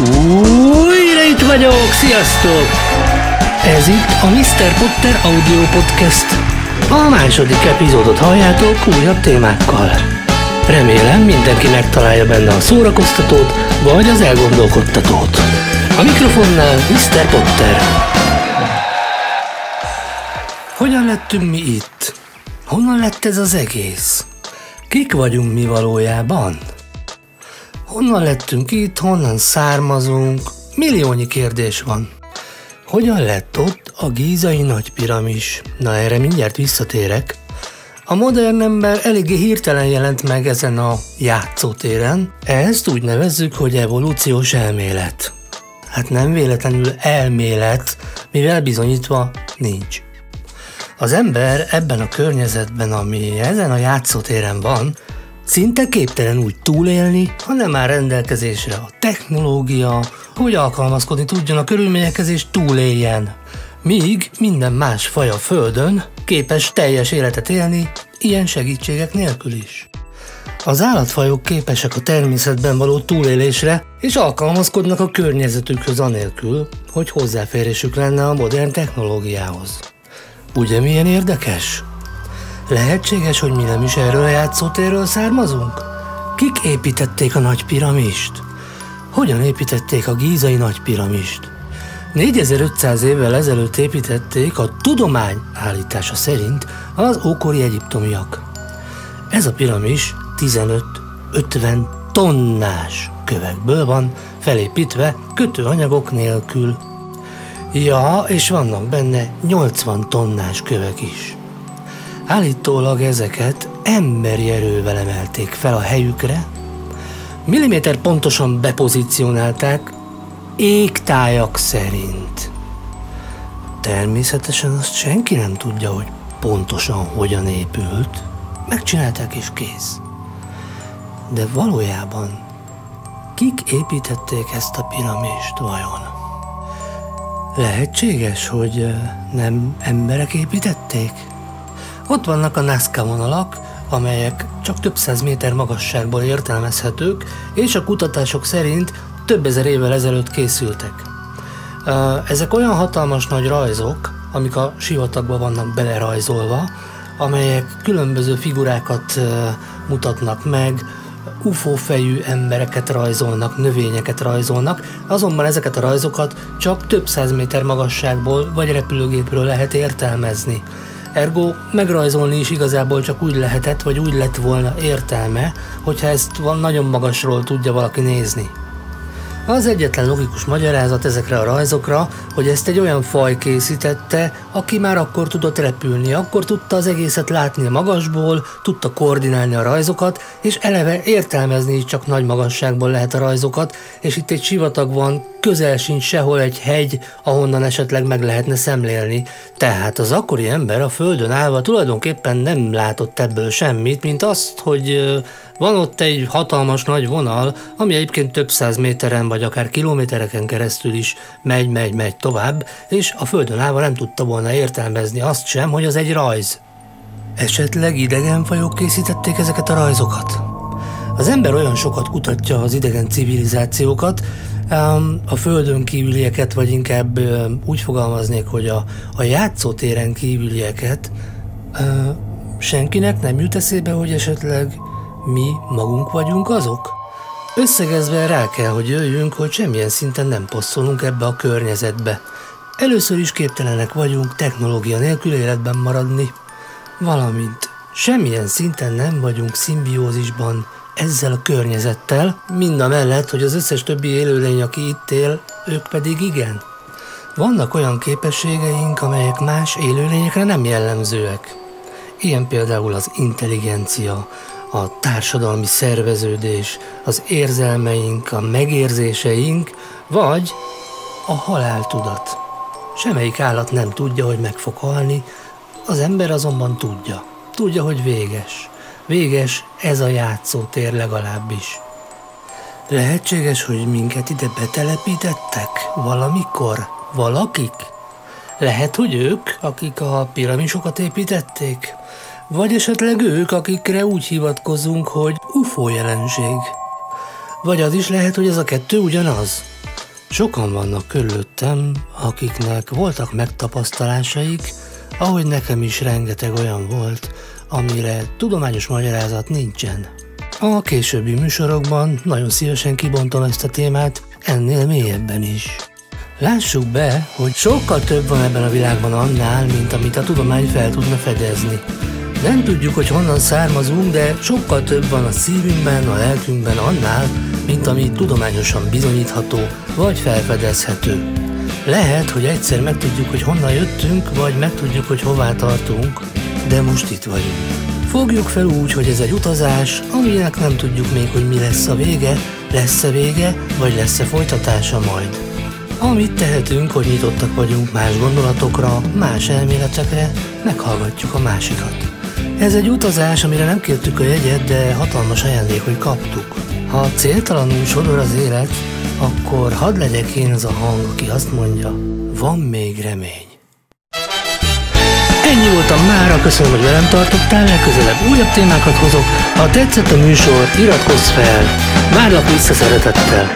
Újra itt vagyok, sziasztok! Ez itt a Mr. Potter Audio Podcast. A második epizódot halljátok újabb témákkal. Remélem mindenki megtalálja benne a szórakoztatót, vagy az elgondolkodtatót. A mikrofonnál Mr. Potter. Hogyan lettünk mi itt? Honnan lett ez az egész? Kik vagyunk mi valójában? Honnan lettünk itt, honnan származunk? Milliónyi kérdés van. Hogyan lett ott a gízai nagypiramis? Na, erre mindjárt visszatérek. A modern ember eléggé hirtelen jelent meg ezen a játszótéren. Ezt úgy nevezzük, hogy evolúciós elmélet. Hát nem véletlenül elmélet, mivel bizonyítva nincs. Az ember ebben a környezetben, ami ezen a játszótéren van, szinte képtelen úgy túlélni, ha nem áll rendelkezésre a technológia, hogy alkalmazkodni tudjon a körülményekhez és túléljen. Míg minden más faj a Földön képes teljes életet élni, ilyen segítségek nélkül is. Az állatfajok képesek a természetben való túlélésre, és alkalmazkodnak a környezetükhöz anélkül, hogy hozzáférésük lenne a modern technológiához. Ugye milyen érdekes? Lehetséges, hogy mi nem is erről a játszótérről származunk? Kik építették a nagy piramist? Hogyan építették a gízai nagy piramist? 4500 évvel ezelőtt építették a tudomány állítása szerint az ókori egyiptomiak. Ez a piramis 15-50 tonnás kövekből van felépítve kötőanyagok nélkül. Ja, és vannak benne 80 tonnás kövek is. Állítólag ezeket emberi erővel emelték fel a helyükre, milliméter pontosan bepozícionálták égtájak szerint. Természetesen azt senki nem tudja, hogy pontosan hogyan épült, megcsinálták és kész. De valójában kik építették ezt a piramist vajon? Lehetséges, hogy nem emberek építették? Ott vannak a Nazca vonalak, amelyek csak több száz méter magasságból értelmezhetők, és a kutatások szerint több ezer évvel ezelőtt készültek. Ezek olyan hatalmas nagy rajzok, amik a sivatagba vannak belerajzolva, amelyek különböző figurákat mutatnak meg, UFO-fejű embereket rajzolnak, növényeket rajzolnak, azonban ezeket a rajzokat csak több száz méter magasságból vagy repülőgépről lehet értelmezni. Ergo megrajzolni is igazából csak úgy lehetett, vagy úgy lett volna értelme, hogyha ezt nagyon magasról tudja valaki nézni. Az egyetlen logikus magyarázat ezekre a rajzokra, hogy ezt egy olyan faj készítette, aki már akkor tudott repülni, akkor tudta az egészet látni a magasból, tudta koordinálni a rajzokat, és eleve értelmezni is csak nagy magasságból lehet a rajzokat, és itt egy sivatag van, közel sincs sehol egy hegy, ahonnan esetleg meg lehetne szemlélni. Tehát az akkori ember a földön állva tulajdonképpen nem látott ebből semmit, mint azt, hogy van ott egy hatalmas nagy vonal, ami egyébként több száz méteren vagy akár kilométereken keresztül is megy tovább, és a földön állva nem tudta volna értelmezni azt sem, hogy az egy rajz. Esetleg idegen fajok készítették ezeket a rajzokat? Az ember olyan sokat kutatja az idegen civilizációkat, a földön kívülieket, vagy inkább úgy fogalmaznék, hogy a játszótéren kívülieket, senkinek nem jut eszébe, hogy esetleg mi magunk vagyunk azok? Összegezve rá kell, hogy jöjjünk, hogy semmilyen szinten nem passzolunk ebbe a környezetbe. Először is képtelenek vagyunk technológia nélkül életben maradni, valamint semmilyen szinten nem vagyunk szimbiózisban ezzel a környezettel, mindamellett, hogy az összes többi élőlény, aki itt él, ők pedig igen. Vannak olyan képességeink, amelyek más élőlényekre nem jellemzőek. Ilyen például az intelligencia, a társadalmi szerveződés, az érzelmeink, a megérzéseink, vagy a haláltudat. Semmelyik állat nem tudja, hogy meg fog halni, az ember azonban tudja. Tudja, hogy véges. Véges ez a játszótér legalábbis. Lehetséges, hogy minket ide betelepítettek valamikor, valakik? Lehet, hogy ők, akik a piramisokat építették? Vagy esetleg ők, akikre úgy hivatkozunk, hogy UFO jelenség? Vagy az is lehet, hogy ez a kettő ugyanaz? Sokan vannak körülöttem, akiknek voltak megtapasztalásaik, ahogy nekem is rengeteg olyan volt, amire tudományos magyarázat nincsen. A későbbi műsorokban nagyon szívesen kibontom ezt a témát, ennél mélyebben is. Lássuk be, hogy sokkal több van ebben a világban annál, mint amit a tudomány fel tudna fedezni. Nem tudjuk, hogy honnan származunk, de sokkal több van a szívünkben, a lelkünkben annál, mint ami tudományosan bizonyítható vagy felfedezhető. Lehet, hogy egyszer megtudjuk, hogy honnan jöttünk, vagy megtudjuk, hogy hová tartunk, de most itt vagyunk. Fogjuk fel úgy, hogy ez egy utazás, aminek nem tudjuk még, hogy mi lesz a vége, lesz-e vége, vagy lesz-e folytatása majd. Amit tehetünk, hogy nyitottak vagyunk más gondolatokra, más elméletekre, meghallgatjuk a másikat. Ez egy utazás, amire nem kértük a jegyet, de hatalmas ajándék, hogy kaptuk. Ha céltalanul sodor az élet, akkor hadd legyek én az a hang, aki azt mondja, van még remény. Ennyi voltam mára, köszönöm, hogy velem tartottál, legközelebb újabb témákat hozok. Ha tetszett a műsor, iratkozz fel, várlak vissza szeretettel.